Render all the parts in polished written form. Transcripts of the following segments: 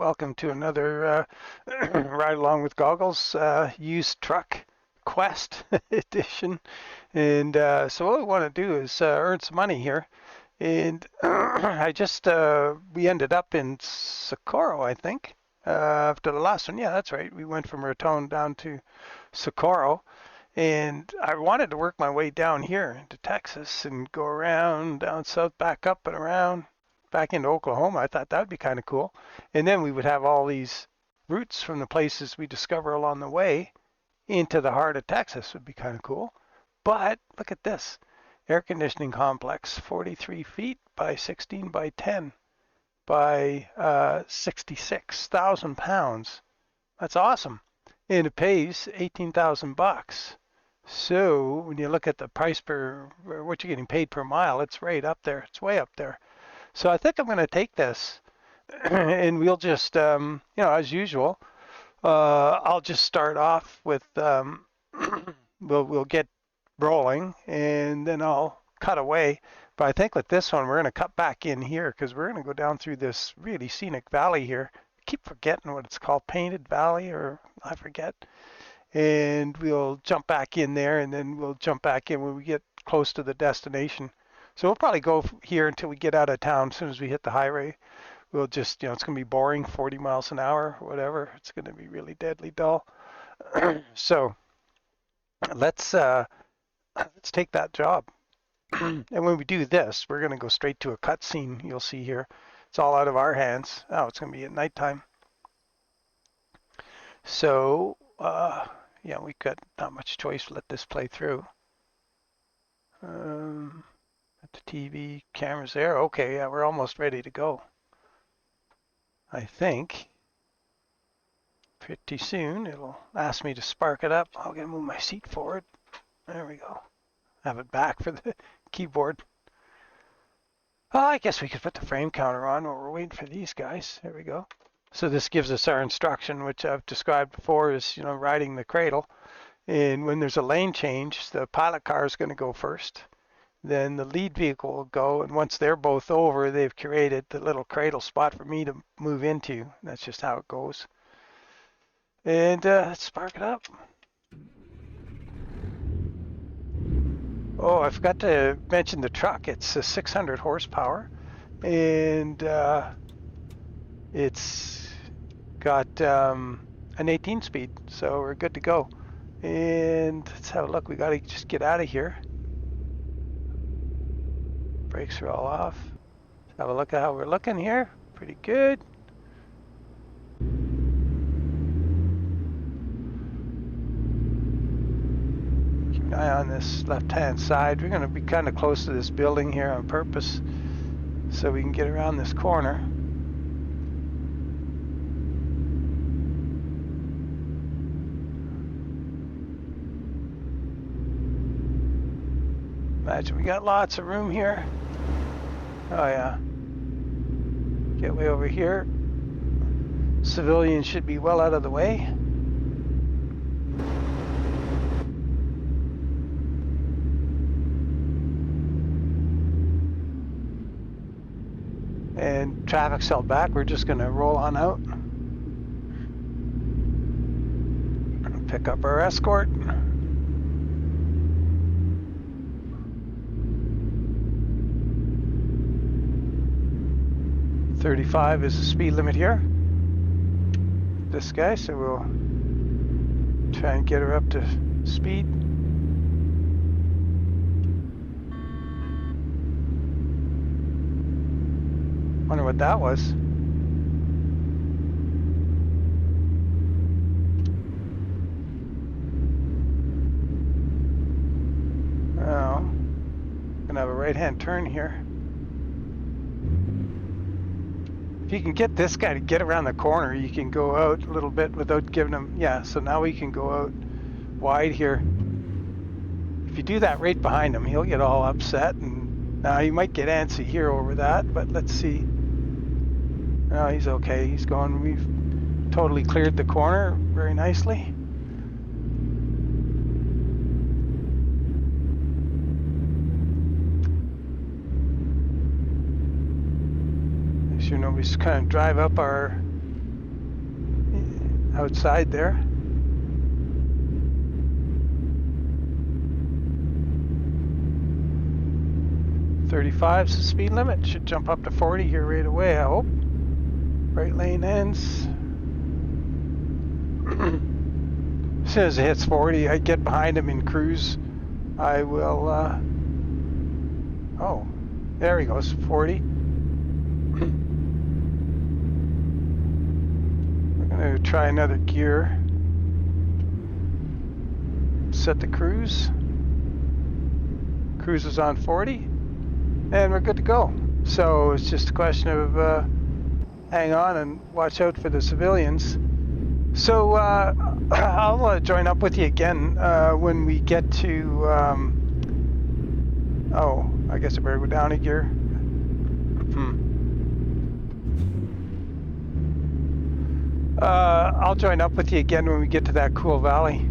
welcome to another Ride Along with Goggles used truck quest edition. And so what we want to do is earn some money here. And I just, we ended up in Socorro, I think, after the last one. Yeah, that's right. We went from Raton down to Socorro. And I wanted to work my way down here into Texas and go around, down south, back up and around, back into Oklahoma. I thought that would be kind of cool. And then we would have all these routes from the places we discover along the way into the heart of Texas. Would be kind of cool. But look at this. Air conditioning complex, 43 feet by 16 by 10 by 66,000 pounds. That's awesome. And it pays 18,000 bucks. So when you look at the price per, or what you're getting paid per mile, it's right up there. It's way up there. So I think I'm going to take this and we'll just, as usual, I'll just start off with, we'll get rolling and then I'll cut away. But I think with this one, we're going to cut back in here because we're going to go down through this really scenic valley here. I keep forgetting what it's called, Painted Valley, or I forget. And we'll jump back in there and then we'll jump back in when we get close to the destination. So we'll probably go here until we get out of town. As soon as we hit the highway, we'll just, it's going to be boring, 40 miles an hour, or whatever. It's going to be really deadly dull. So let's take that job. And when we do this, we're going to go straight to a cutscene. You'll see here. It's all out of our hands. Oh, it's going to be at nighttime. So, yeah, we've got not much choice. Let this play through. The TV cameras there. Okay, yeah, we're almost ready to go. I think pretty soon it'll ask me to spark it up. I'm going to move my seat forward. There we go. Have it back for the keyboard. I guess we could put the frame counter on while we're waiting for these guys. There we go. So this gives us our instruction, which I've described before, is riding the cradle. And when there's a lane change, the pilot car is going to go first. Then the lead vehicle will go, and once they're both over, they've created the little cradle spot for me to move into. That's just how it goes. And let's spark it up. Oh, I forgot to mention the truck. It's a 600 horsepower, and it's got an 18 speed, so we're good to go. And let's have a look. We got to just get out of here. Brakes are all off. Let's have a look at how we're looking here. Pretty good. Keep an eye on this left-hand side. We're going to be kind of close to this building here on purpose so we can get around this corner. Imagine we got lots of room here. Oh yeah. Get way over here. Civilians should be well out of the way. And traffic's held back. We're just going to roll on out. Pick up our escort. 35 is the speed limit here. This guy, so we'll try and get her up to speed. Wonder what that was. Oh, gonna have a right-hand turn here. If you can get this guy to get around the corner, you can go out a little bit without giving him, yeah, so now we can go out wide here. If you do that right behind him, he'll get all upset, and now he might get antsy here over that, but let's see. No, he's okay, he's going, we've totally cleared the corner very nicely. Make sure nobody's kind of drive up our outside there. .35's the speed limit. Should jump up to 40 here right away, I hope. Right lane ends. As soon as it hits 40, I get behind him in cruise. I will, oh, there he goes, 40. We're gonna try another gear. Set the cruise. Cruise is on 40, and we're good to go. So it's just a question of hang on and watch out for the civilians. So I'll join up with you again when we get to, oh, I guess I better go down a gear. I'll join up with you again when we get to that cool valley.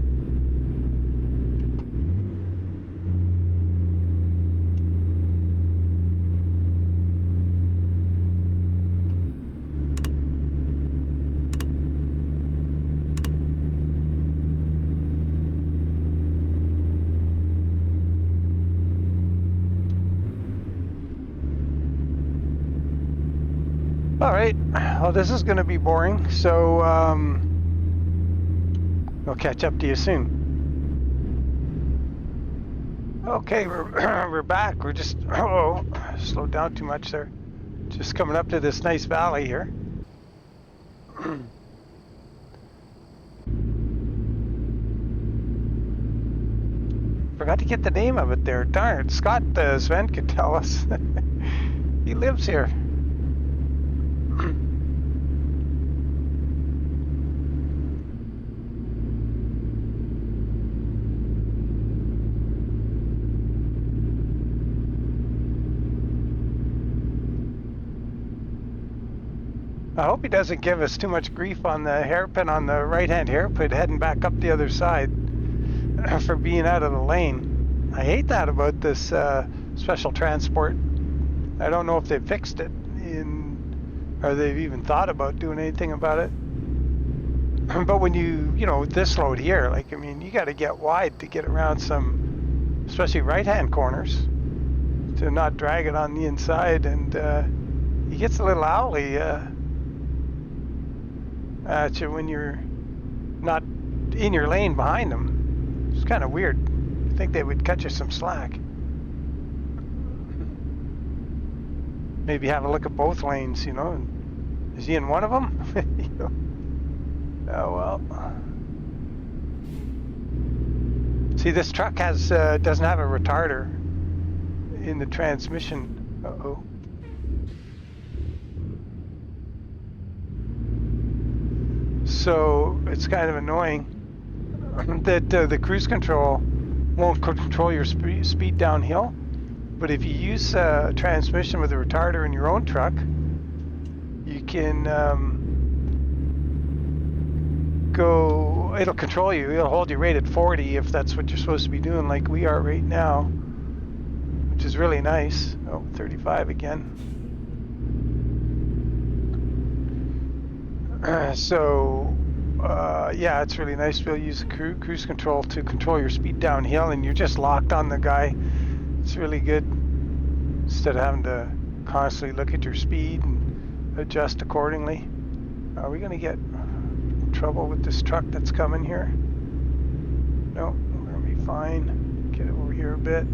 All right, well, this is going to be boring, so I'll catch up to you soon. Okay, we're back. We're just, oh, slowed down too much there. Just coming up to this nice valley here. Forgot to get the name of it there. Darn it, Scott Sven could tell us. He lives here. I hope he doesn't give us too much grief on the hairpin, on the right-hand hairpin heading back up the other side for being out of the lane. I hate that about this special transport. I don't know if they've fixed it or they've even thought about doing anything about it. But when you know, this load here, like, I mean, you got to get wide to get around some, especially right-hand corners, to not drag it on the inside, and he gets a little owly at you when you're not in your lane behind them. It's kind of weird. I think they would cut you some slack. Maybe have a look at both lanes, you know. Is he in one of them? You know? Oh well. See, this truck has doesn't have a retarder in the transmission. Uh-oh. So it's kind of annoying that the cruise control won't control your speed downhill. But if you use a transmission with a retarder in your own truck, you can it'll control you. It'll hold you right at 40 if that's what you're supposed to be doing, like we are right now, which is really nice. Oh, 35 again. Yeah, it's really nice to be able to use the cruise control to control your speed downhill, and you're just locked on the guy. It's really good, instead of having to constantly look at your speed and adjust accordingly. Are we going to get in trouble with this truck that's coming here? No, we're going to be fine. Get it over here a bit.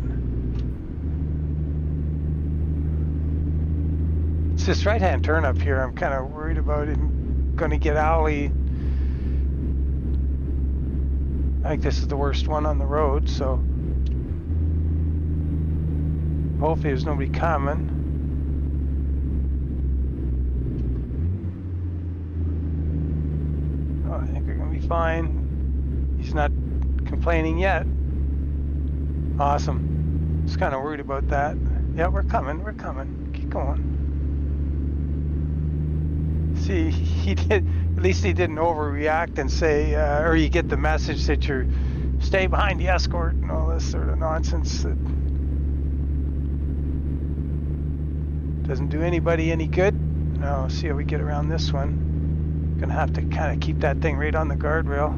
It's this right-hand turn up here. I'm kind of worried about it. Going to get owly. I think this is the worst one on the road, so hopefully there's nobody coming. Oh, I think we're going to be fine. He's not complaining yet. Awesome. Just kind of worried about that. Yeah, we're coming. Keep going. See, he did. At least he didn't overreact and say, or you get the message that you're stay behind the escort and all this sort of nonsense that doesn't do anybody any good. Now, see how we get around this one. Gonna have to kind of keep that thing right on the guardrail.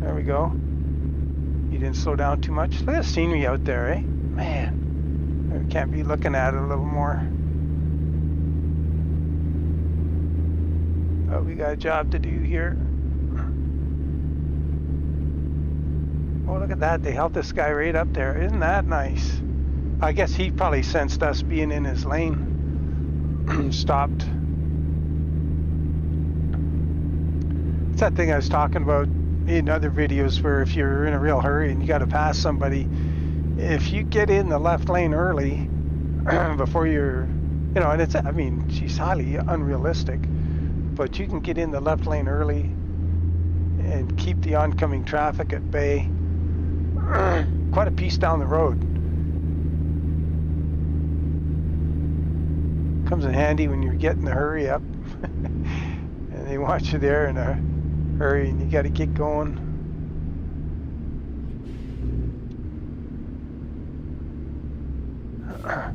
There we go. You didn't slow down too much. Look at the scenery out there, eh? Man, we can't be looking at it a little more. But we got a job to do here. Oh, look at that. They held this guy right up there. Isn't that nice? I guess he probably sensed us being in his lane. Stopped. It's that thing I was talking about in other videos where if you're in a real hurry and you got to pass somebody, if you get in the left lane early before you're, you know, and it's, I mean, she's highly unrealistic, but you can get in the left lane early and keep the oncoming traffic at bay quite a piece down the road. Comes in handy when you're getting the hurry up and they want you there in a hurry and you got to get going.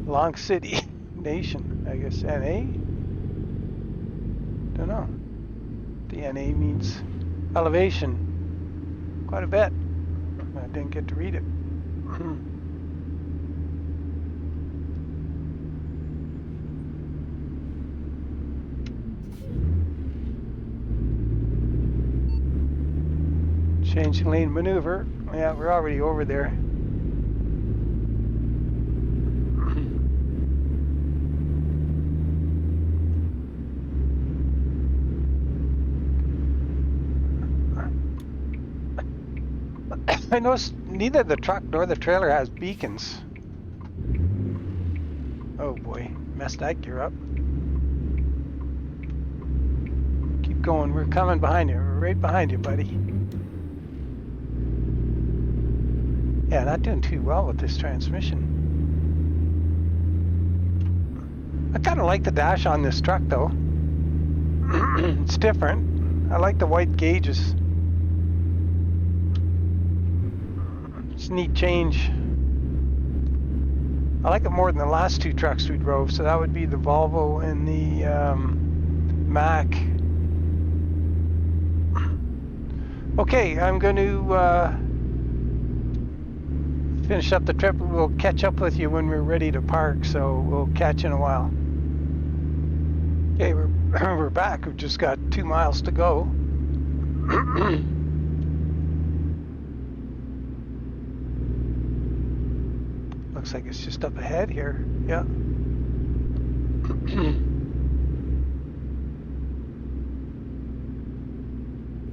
Long City Nation, I guess. NA? Don't know. The NA means elevation. Quite a bit. I didn't get to read it. Change lane maneuver. Yeah, we're already over there. I noticed neither the truck nor the trailer has beacons. Oh boy, messed that gear up. Keep going, we're coming behind you. We're right behind you, buddy. Yeah, not doing too well with this transmission. I kind of like the dash on this truck though. It's different. I like the white gauges. It's a neat change. I like it more than the last two trucks we drove, so that would be the Volvo and the Mack. Okay, I'm going to finish up the trip. We'll catch up with you when we're ready to park, so we'll catch you in a while. Okay, we're back. We've just got 2 miles to go. Looks like it's just up ahead here. Yeah.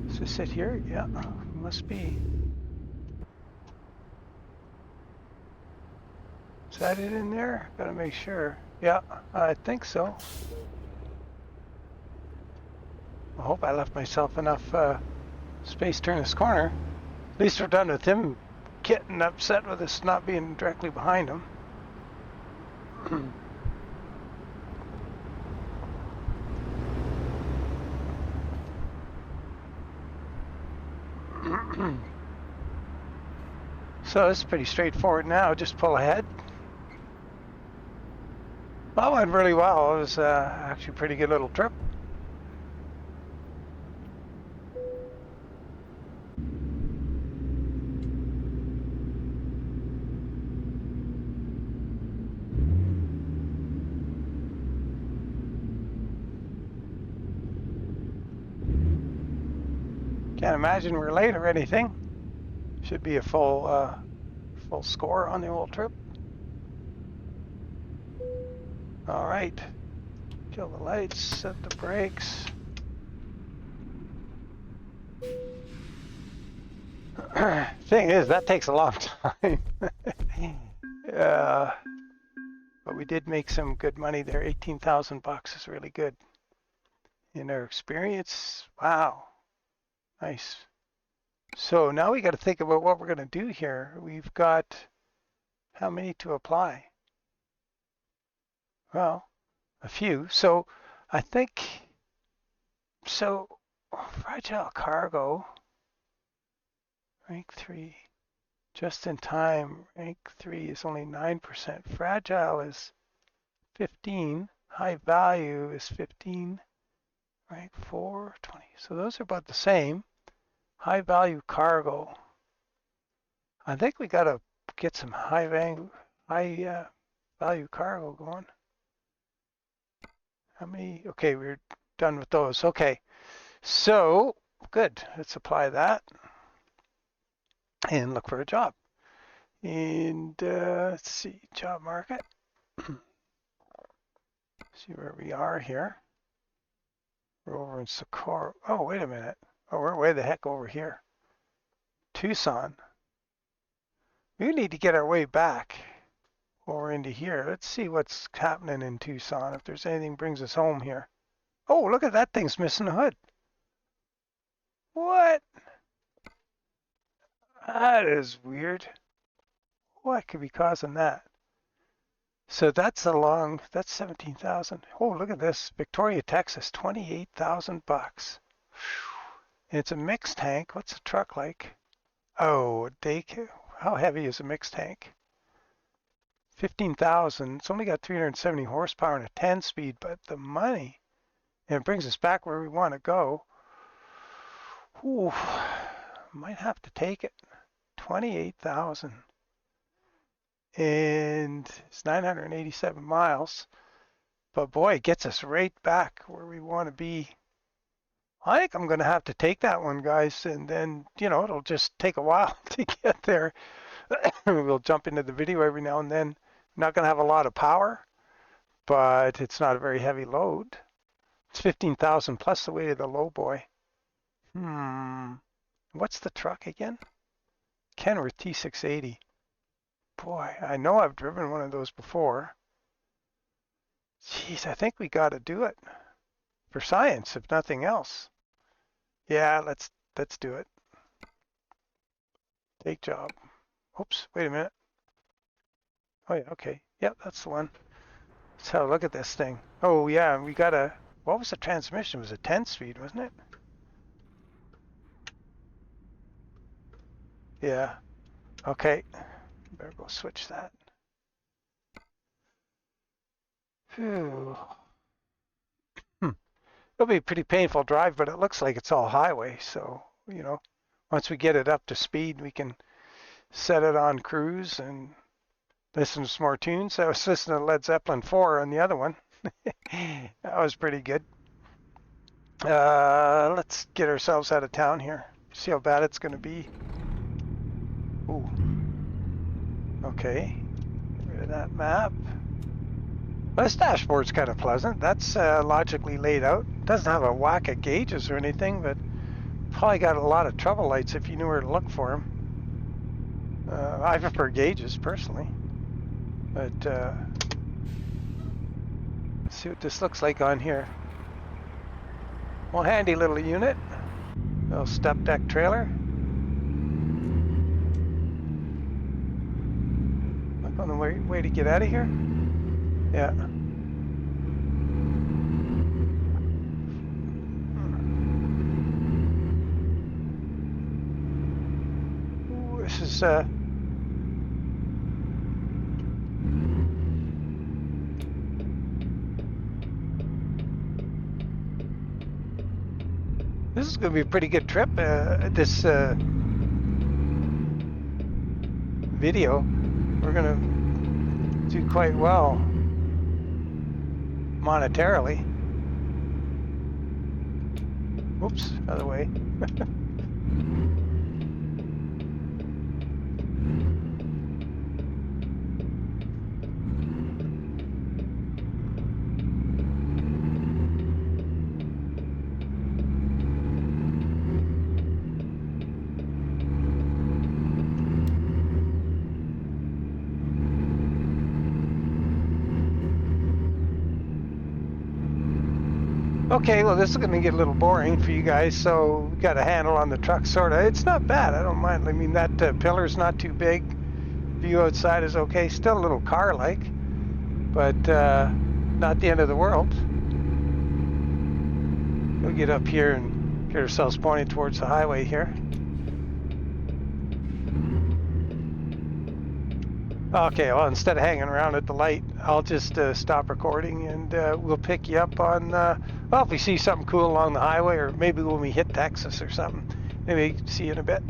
Does this sit here? Yeah, must be. Is that it in there? Gotta make sure. Yeah, I think so. I hope I left myself enough space to turn this corner. At least we're done with him getting upset with us not being directly behind him. So it's pretty straightforward now. Just pull ahead. Well, it went really well. It was actually a pretty good little trip. Can't imagine we're late or anything. Should be a full score on the old trip. All right, kill the lights, set the brakes. Thing is, that takes a long time. But we did make some good money there. 18,000 bucks is really good. In our experience, wow. Nice. So now we got to think about what we're going to do here. We've got how many to apply? Well, a few. So I think, so fragile cargo, rank 3, just in time, rank 3 is only 9%. Fragile is 15, high value is 15. Rank 4, 20. So those are about the same. High value cargo. I think we got to get some high value cargo going. How many? Okay, we're done with those. Okay, so good. Let's apply that and look for a job. And let's see, job market. See where we are here. We're over in Socorro. Oh, wait a minute. Oh, we're way the heck over here. Tucson. We need to get our way back over into here. Let's see what's happening in Tucson. If there's anything brings us home here. Oh, look at that thing's missing a hood. What? That is weird. What could be causing that? So that's that's 17,000. Oh, look at this. Victoria, Texas, 28,000 bucks. It's a mixed tank. What's the truck like? Oh, how heavy is a mixed tank? 15,000. It's only got 370 horsepower and a 10-speed, but the money, and it brings us back where we want to go. Ooh, might have to take it. 28,000. And it's 987 miles. But boy, it gets us right back where we want to be. I think I'm going to have to take that one, guys. And then, you know, it'll just take a while to get there. We'll jump into the video every now and then. Not going to have a lot of power, but it's not a very heavy load. It's 15,000 plus the weight of the low boy. What's the truck again? Kenworth T680. Boy, I know I've driven one of those before. Jeez, I think we got to do it for science, if nothing else. Yeah, let's do it. Take job. Oops, wait a minute. Oh yeah, okay. Yep, that's the one. Let's have a look at this thing. Oh yeah, we got a. What was the transmission? It was a 10-speed, wasn't it? Yeah. Okay. Better go switch that. Phew. It'll be a pretty painful drive, but it looks like it's all highway. So, you know, once we get it up to speed, we can set it on cruise and listen to some more tunes. I was listening to Led Zeppelin 4 on the other one. That was pretty good. Let's get ourselves out of town here. See how bad it's going to be. Ooh. Okay, get rid of that map. This dashboard's kind of pleasant. That's logically laid out. Doesn't have a whack of gauges or anything, but probably got a lot of trouble lights if you knew where to look for them. I prefer gauges personally, but let's see what this looks like on here. Well, handy little unit. Little step deck trailer. On the way to get out of here? Yeah. Ooh, this is going to be a pretty good trip. This video. We're going to do quite well monetarily. Oops, other way. Okay, well, this is going to get a little boring for you guys, so we got a handle on the truck, sort of. It's not bad. I don't mind. I mean, that pillar's not too big. View outside is okay. Still a little car-like, but not the end of the world. We'll get up here and get ourselves pointed towards the highway here. Okay, well, instead of hanging around at the light, I'll just stop recording, and we'll pick you up on Well, if we see something cool along the highway, or maybe when we hit Texas or something, maybe see you in a bit.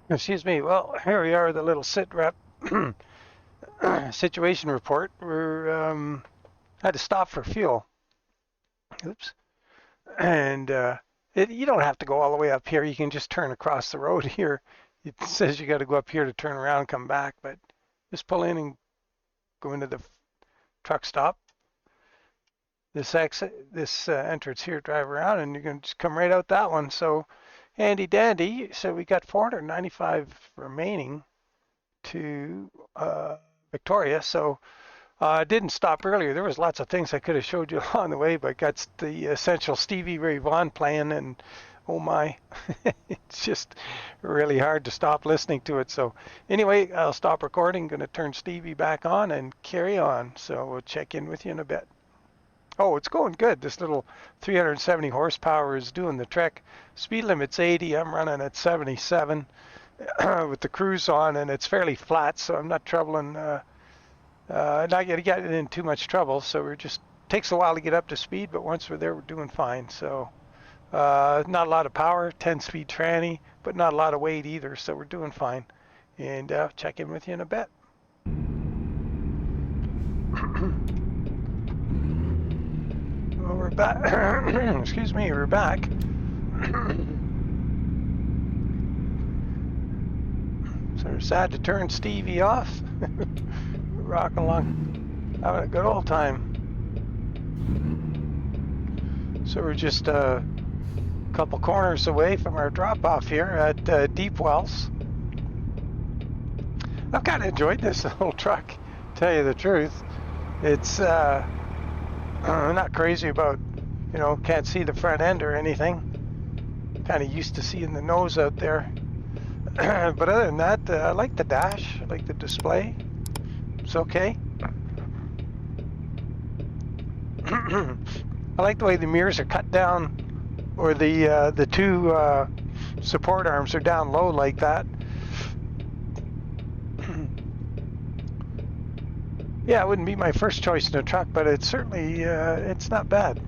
Excuse me. Well, here we are, the little sit rep situation report. We're had to stop for fuel. Oops. And you don't have to go all the way up here. You can just turn across the road here. It says you got to go up here to turn around and come back, but just pull in and go into the truck stop. This exit, this entrance here, drive around, and you're going to just come right out that one. So handy dandy. So we got 495 remaining to Victoria. So I didn't stop earlier. There was lots of things I could have showed you along the way, but got the essential Stevie Ray Vaughan playing, and oh my, it's just really hard to stop listening to it. So anyway, I'll stop recording. Going to turn Stevie back on and carry on. So we'll check in with you in a bit. Oh, it's going good. This little 370 horsepower is doing the trick. Speed limit's 80. I'm running at 77 with the cruise on, and it's fairly flat, so I'm not troubling. Not going to get in too much trouble. So we're just takes a while to get up to speed, but once we're there, we're doing fine. So not a lot of power, 10-speed tranny, but not a lot of weight either. So we're doing fine. And check in with you in a bit. Well, we're back. Excuse me, we're back. Sort of sad to turn Stevie off. Rocking along, having a good old time. So we're just a couple corners away from our drop-off here at Deep Wells. I've kind of enjoyed this little truck, to tell you the truth. It's not crazy about, can't see the front end or anything. Kind of used to seeing the nose out there. But other than that, I like the dash, I like the display. It's okay. I like the way the mirrors are cut down, or the two support arms are down low like that. Yeah, it wouldn't be my first choice in a truck, but it's certainly it's not bad.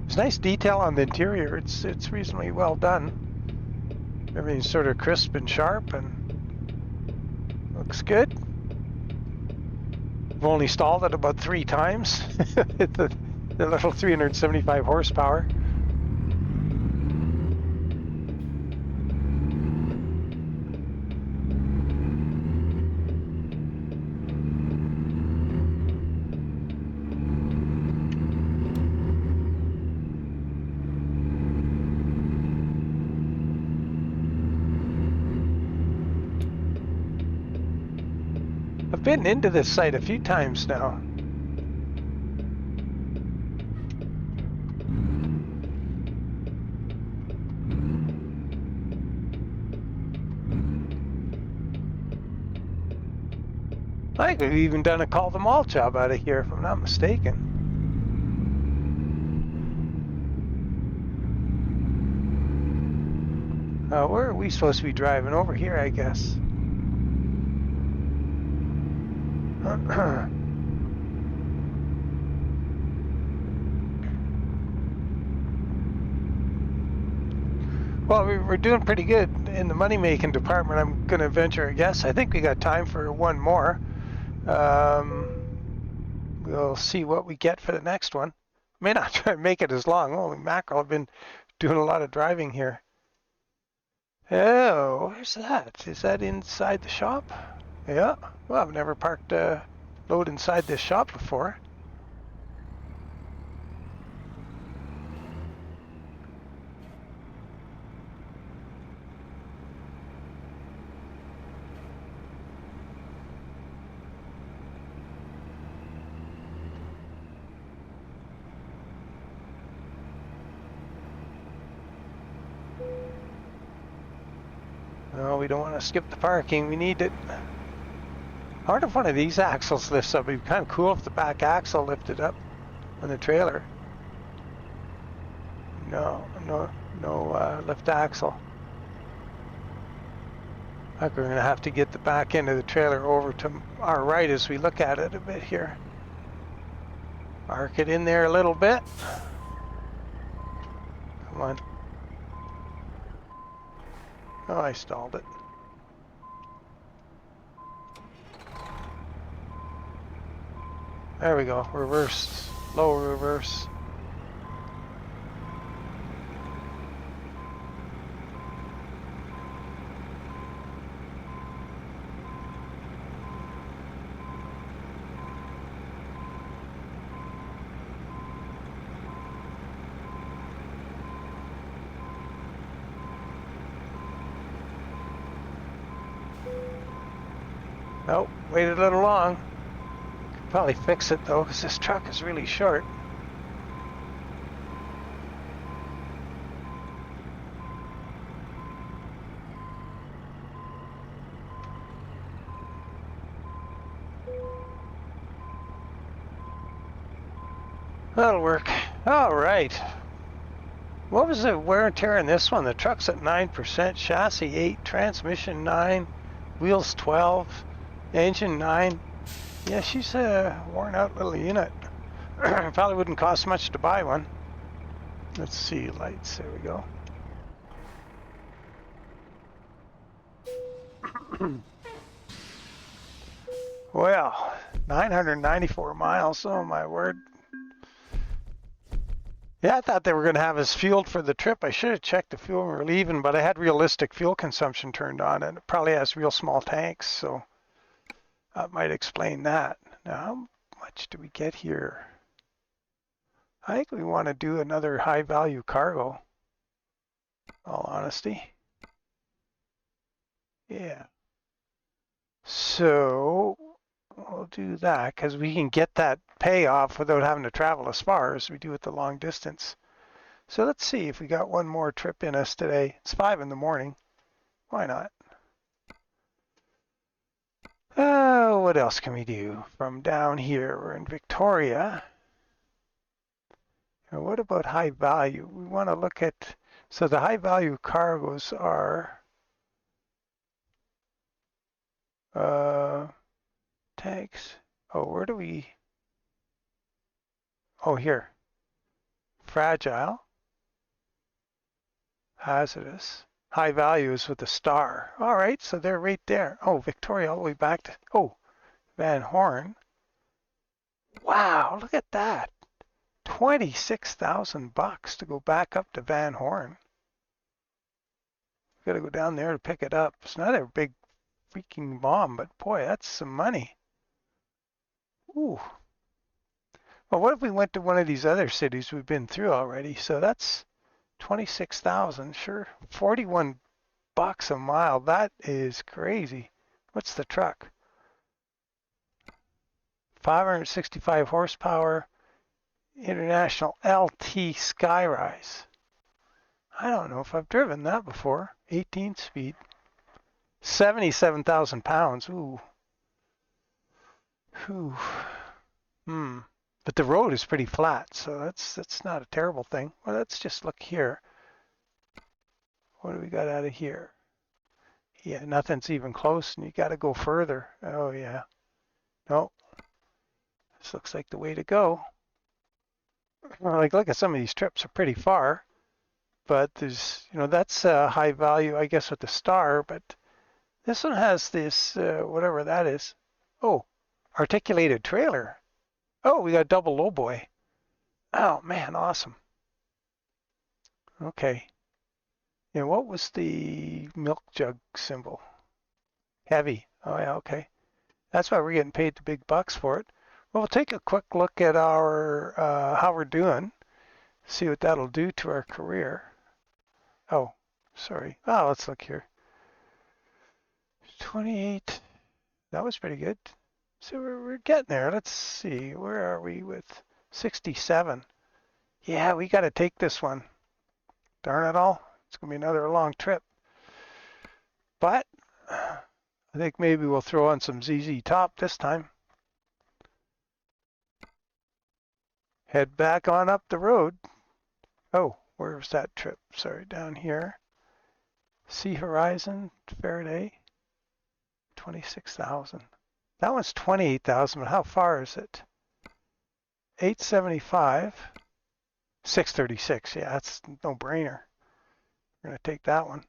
There's nice detail on the interior. It's reasonably well done. Everything's sort of crisp and sharp and looks good. I've only stalled it about 3 times. the little 375 horsepower. I've been into this site a few times now. I think we've even done a call them all job out of here, if I'm not mistaken. Where are we supposed to be driving? Over here, I guess. Well, we're doing pretty good in the money-making department. I'm going to venture a guess. I think we got time for one more. We'll see what we get for the next one. May not try to make it as long. Holy mackerel, I've been doing a lot of driving here. Oh, where's that? Is that inside the shop? Yeah. Well, I've never parked a load inside this shop before. No, we don't want to skip the parking. We need it. I wonder if one of these axles lifts up. It'd be kind of cool if the back axle lifted up on the trailer. No lift axle. Like we're going to have to get the back end of the trailer over to our right as we look at it a bit here. Arc it in there a little bit. Come on. Oh, I stalled it. There we go. Reverse. Low reverse. Oh, waited a little long. Could probably fix it though, because this truck is really short. That'll work. All right. What was the wear and tear in this one? The truck's at 9%, chassis 8, transmission 9, wheels 12, engine 9. Yeah, she's a worn out little unit. Probably wouldn't cost much to buy one. Let's see, lights, there we go. Well, 994 miles, oh my word. Yeah, I thought they were going to have us fueled for the trip. I should have checked the fuel when we were leaving, but I had realistic fuel consumption turned on, and it probably has real small tanks, so that might explain that. Now, how much do we get here? I think we want to do another high-value cargo, in all honesty. Yeah. So we'll do that because we can get that payoff without having to travel as far as we do with the long distance. So let's see if we got one more trip in us today. It's 5 in the morning. Why not? What else can we do? From down here, we're in Victoria. Now, what about high value? We want to look at, so the high value cargoes are tanks. Oh, where do we? Oh, here. Fragile. Hazardous. High value is with the star. All right, so they're right there. Oh, Victoria all the way back to, oh, Van Horn. Wow, look at that. $26,000 to go back up to Van Horn. Got to go down there to pick it up. It's not a big freaking bomb, but boy, that's some money. Ooh. Well, what if we went to one of these other cities we've been through already? So that's 26,000, sure. 41 bucks a mile. That is crazy. What's the truck? 565 horsepower. International LT Skyrise. I don't know if I've driven that before. 18 speed. 77,000 pounds. Ooh. Ooh. But the road is pretty flat, so that's not a terrible thing. Well, let's just look here. What do we got out of here? Yeah, nothing's even close, and you got to go further. Oh, yeah. No. This looks like the way to go. Well, like, look at some of these trips are pretty far, but there's, that's high value, I guess, with the star, but this one has this, whatever that is. Oh, articulated trailer. Oh, we got double lowboy. Oh, man, awesome. Okay. And what was the milk jug symbol? Heavy. Oh, yeah, okay. That's why we're getting paid the big bucks for it. Well, we'll take a quick look at our how we're doing. See what that'll do to our career. Oh, sorry. Oh, let's look here. 28. That was pretty good. So we're getting there. Let's see. Where are we with 67? Yeah, we got to take this one. Darn it all. It's going to be another long trip. But I think maybe we'll throw on some ZZ Top this time. Head back on up the road. Oh, where was that trip? Sorry, down here. Sea Horizon, Faraday. 26,000. That one's 28,000, but how far is it? 875, 636. Yeah, that's no brainer. We're going to take that one.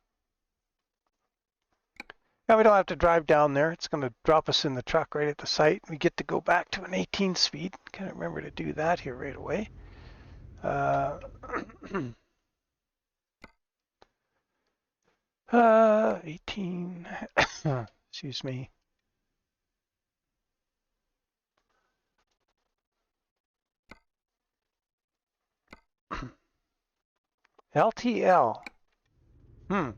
Now we don't have to drive down there. It's going to drop us in the truck right at the site. We get to go back to an 18 speed. Can't remember to do that here right away. 18. Excuse me. LTL. Let's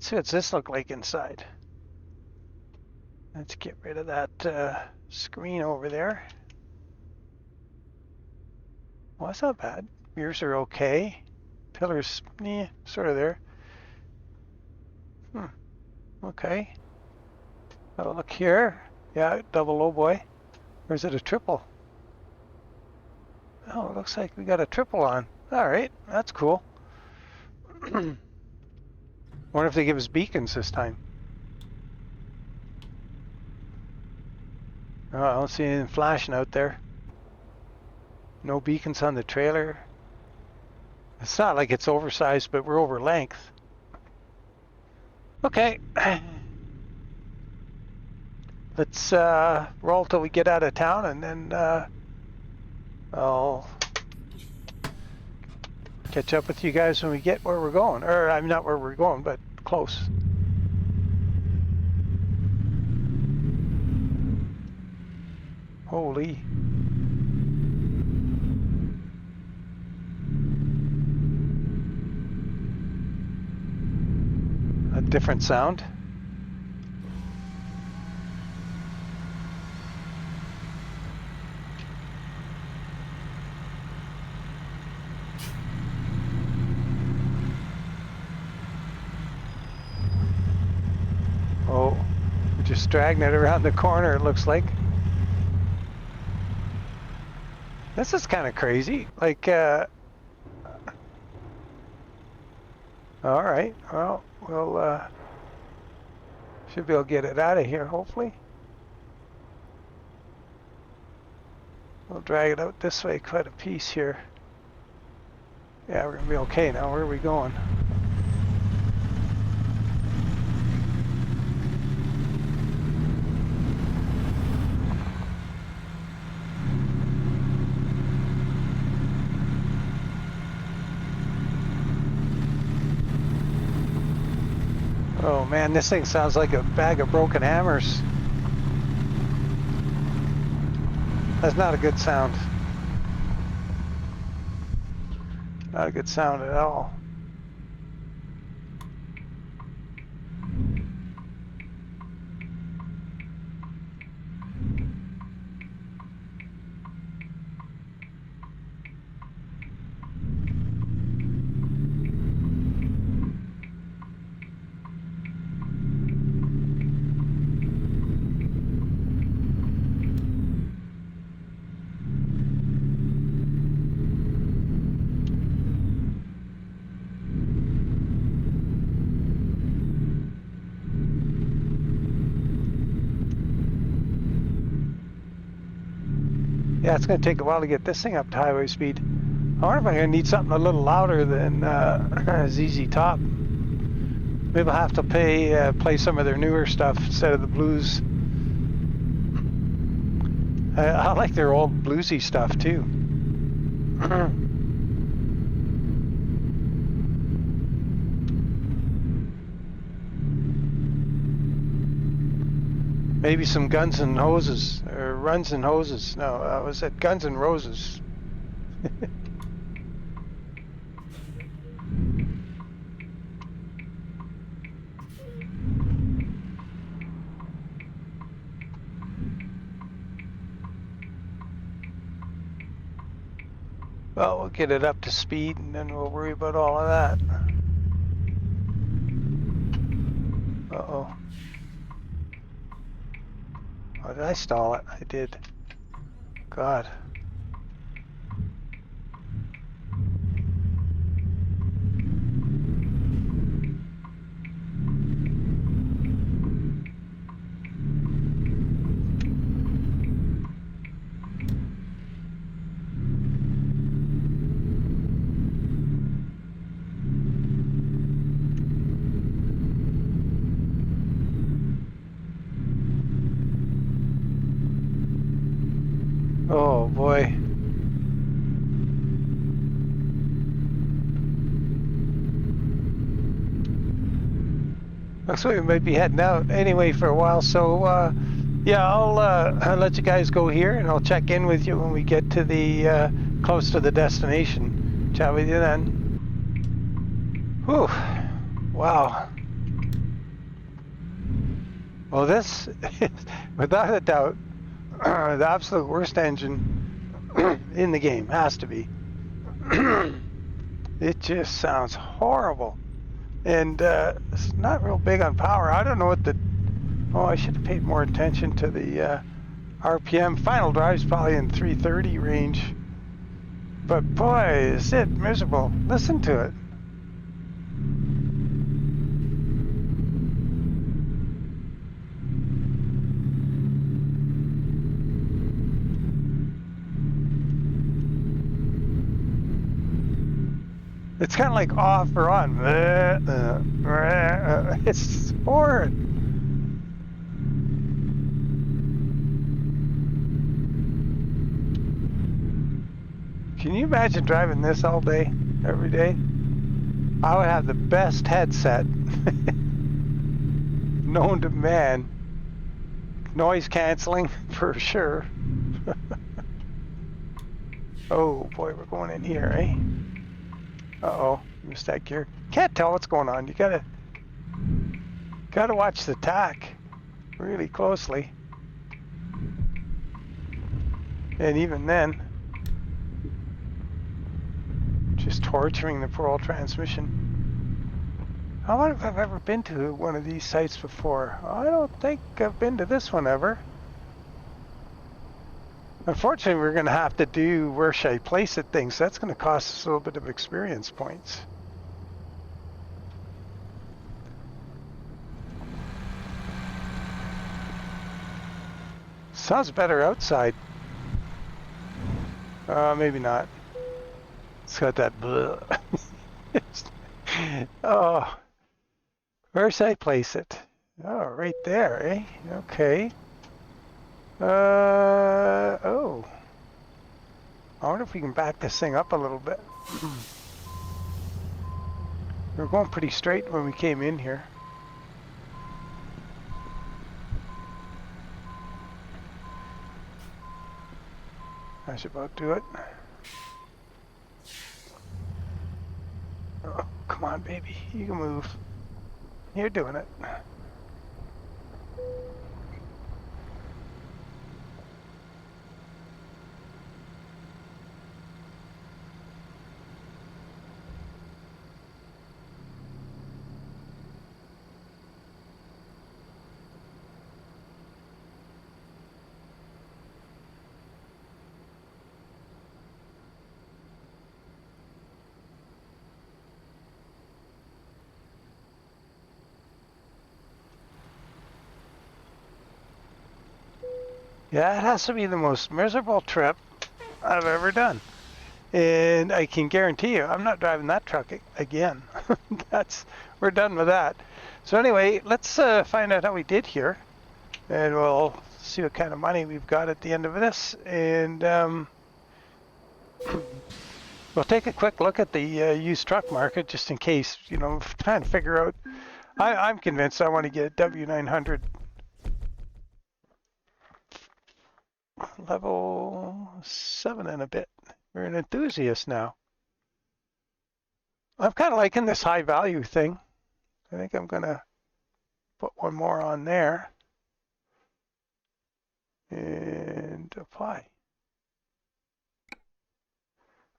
see what's this look like inside. Let's get rid of that screen over there. Well, that's not bad. Mirrors are okay. Pillars, sort of there. Okay. Have a look here. Yeah, double low boy. Or is it a triple? Oh, it looks like we got a triple on. All right, that's cool. Wonder if they give us beacons this time. Oh, I don't see anything flashing out there. No beacons on the trailer. It's not like it's oversized, but we're over length. Okay. Let's roll till we get out of town, and then I'll catch up with you guys when we get where we're going. Or I'm not where we're going, but close. Holy. A different sound. Oh, we're just dragging it around the corner, it looks like. This is kind of crazy. Like, all right, well, we'll should be able to get it out of here, hopefully. We'll drag it out this way quite a piece here. Yeah, we're gonna be okay now. Where are we going? Oh man, this thing sounds like a bag of broken hammers. That's not a good sound. Not a good sound at all. Yeah, it's going to take a while to get this thing up to highway speed. I wonder if I'm going to need something a little louder than ZZ Top. Maybe I'll have to play some of their newer stuff instead of the blues. I like their old bluesy stuff too. Maybe some Guns and Hoses, or Runs and Hoses. No, was it Guns and Roses? Well, we'll get it up to speed and then we'll worry about all of that. Uh-oh. Oh, did I stall it? I did. God. Looks like we might be heading out anyway for a while. So yeah, I'll let you guys go here, and I'll check in with you when we get to the close to the destination. Chat with you then. Whew. Wow. Well, this is, without a doubt, the absolute worst engine in the game. Has to be. It just sounds horrible. And it's not real big on power. I don't know what the... Oh, I should have paid more attention to the RPM. Final drive's probably in 330 range. But boy, is it miserable. Listen to it. It's kind of like off or on. It's horrid. Can you imagine driving this all day, every day? I would have the best headset known to man. Noise canceling for sure. Oh boy, we're going in here, eh? Uh-oh, missed that gear. Can't tell what's going on. You gotta watch the tack really closely. And even then, just torturing the poor old transmission. I wonder if I've ever been to one of these sites before. I don't think I've been to this one ever. Unfortunately, we're going to have to do where should I place it things. So that's going to cost us a little bit of experience points. Sounds better outside. Maybe not. It's got that bleh. Oh, where should I place it? Oh, right there, eh? Okay. Oh. I wonder if we can back this thing up a little bit. We were going pretty straight when we came in here. I should about do it. Oh, come on, baby. You can move. You're doing it. Yeah, it has to be the most miserable trip I've ever done. And I can guarantee you, I'm not driving that truck again. We're done with that. So anyway, let's find out how we did here. And we'll see what kind of money we've got at the end of this. And we'll take a quick look at the used truck market, just in case, you know, trying to figure out. I'm convinced I want to get a W900 level 7 and a bit. We're an enthusiast now. I'm kind of liking this high value thing. I think I'm going to put one more on there and apply.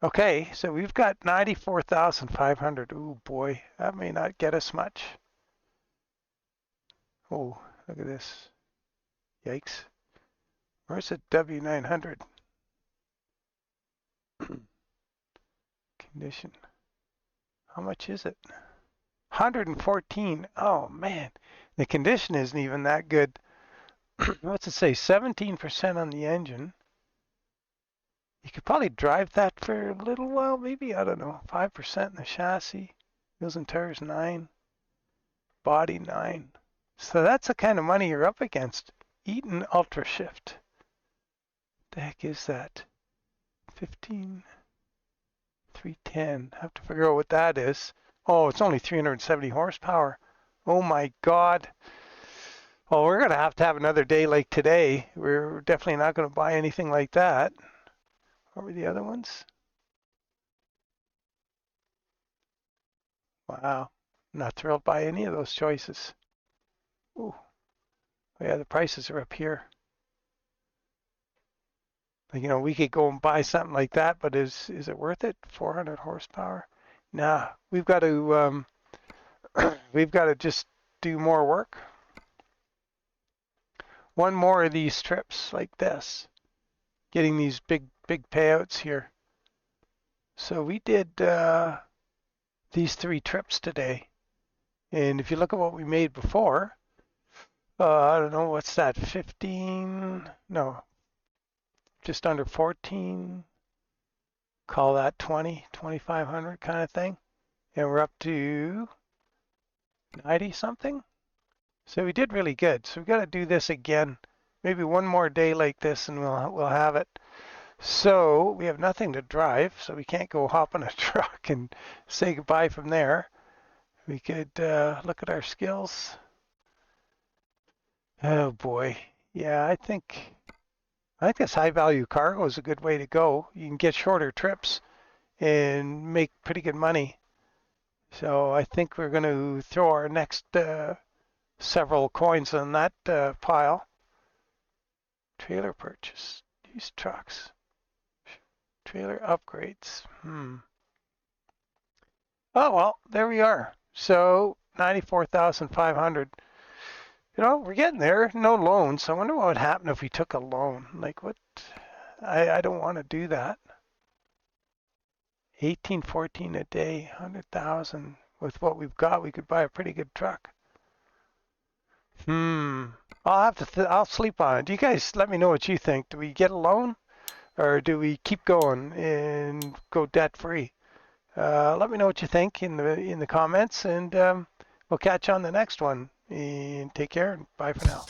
Okay, so we've got 94,500. Ooh boy, that may not get us much. Oh, look at this. Yikes. Where's the W900? Condition. How much is it? 114. Oh man, the condition isn't even that good. What's it say? 17% on the engine. You could probably drive that for a little while, maybe. I don't know. 5% in the chassis. Wheels and tires 9. Body 9. So that's the kind of money you're up against. Eaton Ultra Shift. The heck is that? 15, 310. Have to figure out what that is. Oh, it's only 370 horsepower. Oh my God. Well, we're going to have another day like today. We're definitely not going to buy anything like that. What were the other ones? Wow. Not thrilled by any of those choices. Ooh. Oh, yeah, the prices are up here. You know, we could go and buy something like that, but is it worth it? 400 horsepower? Nah, we've got to we've got to just do more work. One more of these trips like this, getting these big payouts here. So we did these 3 trips today, and if you look at what we made before, I don't know, what's that? 15? No, just under 14. Call that 20, 2,500 kind of thing, and we're up to 90 something. So we did really good. So we got to do this again. Maybe one more day like this and we'll have it. So we have nothing to drive, so we can't go hop on a truck and say goodbye from there. We could look at our skills. Oh boy. Yeah, I think this high value cargo is a good way to go. You can get shorter trips and make pretty good money. So I think we're going to throw our next several coins on that pile. Trailer purchase. Used trucks. Trailer upgrades. Oh, well, there we are. So 94,500. You know, we're getting there. No loans. I wonder what would happen if we took a loan. Like what? I don't want to do that. 1814 a day, 100,000. With what we've got, we could buy a pretty good truck. I'll have to. I'll sleep on it. You guys, let me know what you think. Do we get a loan, or do we keep going and go debt free? Let me know what you think in the comments, and we'll catch you on the next one. And take care and bye for now.